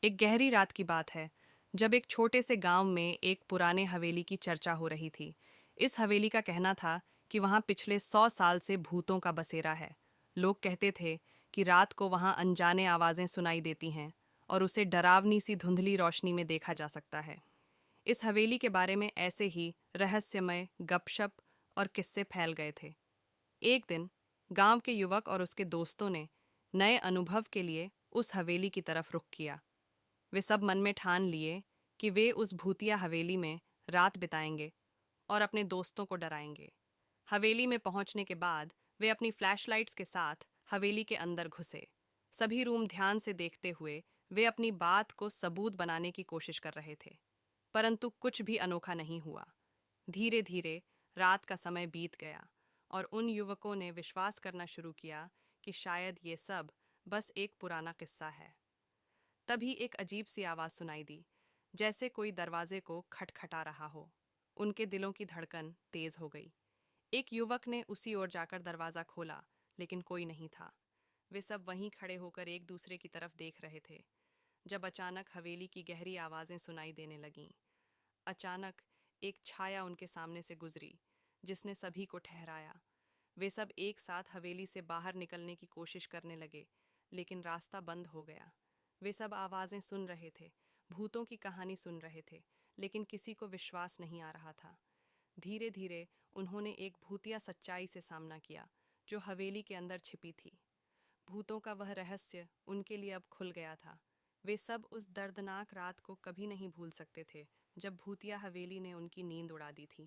एक गहरी रात की बात है, जब एक छोटे से गांव में एक पुराने हवेली की चर्चा हो रही थी। इस हवेली का कहना था कि वहां पिछले 100 साल से भूतों का बसेरा है। लोग कहते थे कि रात को वहां अनजाने आवाजें सुनाई देती हैं और उसे डरावनी सी धुंधली रोशनी में देखा जा सकता है। इस हवेली के बारे में ऐसे ही रहस्यमय गपशप और किस्से फैल गए थे। एक दिन गांव के युवक और उसके दोस्तों ने नए अनुभव के लिए उस हवेली की तरफ रुख किया। वे सब मन में ठान लिए कि वे उस भूतिया हवेली में रात बिताएंगे और अपने दोस्तों को डराएंगे। हवेली में पहुंचने के बाद वे अपनी फ्लैशलाइट्स के साथ हवेली के अंदर घुसे। सभी रूम ध्यान से देखते हुए वे अपनी बात को सबूत बनाने की कोशिश कर रहे थे, परंतु कुछ भी अनोखा नहीं हुआ। धीरे धीरे रात का समय बीत गया और उन युवकों ने विश्वास करना शुरू किया कि शायद ये सब बस एक पुराना किस्सा है। तभी एक अजीब सी आवाज सुनाई दी, जैसे कोई दरवाजे को खटखटा रहा हो। उनके दिलों की धड़कन तेज हो गई। एक युवक ने उसी ओर जाकर दरवाजा खोला, लेकिन कोई नहीं था। वे सब वहीं खड़े होकर एक दूसरे की तरफ देख रहे थे, जब अचानक हवेली की गहरी आवाजें सुनाई देने लगीं। अचानक एक छाया उनके सामने से गुजरी, जिसने सभी को ठहराया। वे सब एक साथ हवेली से बाहर निकलने की कोशिश करने लगे, लेकिन रास्ता बंद हो गया। वे सब आवाजें सुन रहे थे, भूतों की कहानी सुन रहे थे, लेकिन किसी को विश्वास नहीं आ रहा था। धीरे धीरे उन्होंने एक भूतिया सच्चाई से सामना किया, जो हवेली के अंदर छिपी थी। भूतों का वह रहस्य उनके लिए अब खुल गया था। वे सब उस दर्दनाक रात को कभी नहीं भूल सकते थे, जब भूतिया हवेली ने उनकी नींद उड़ा दी थी।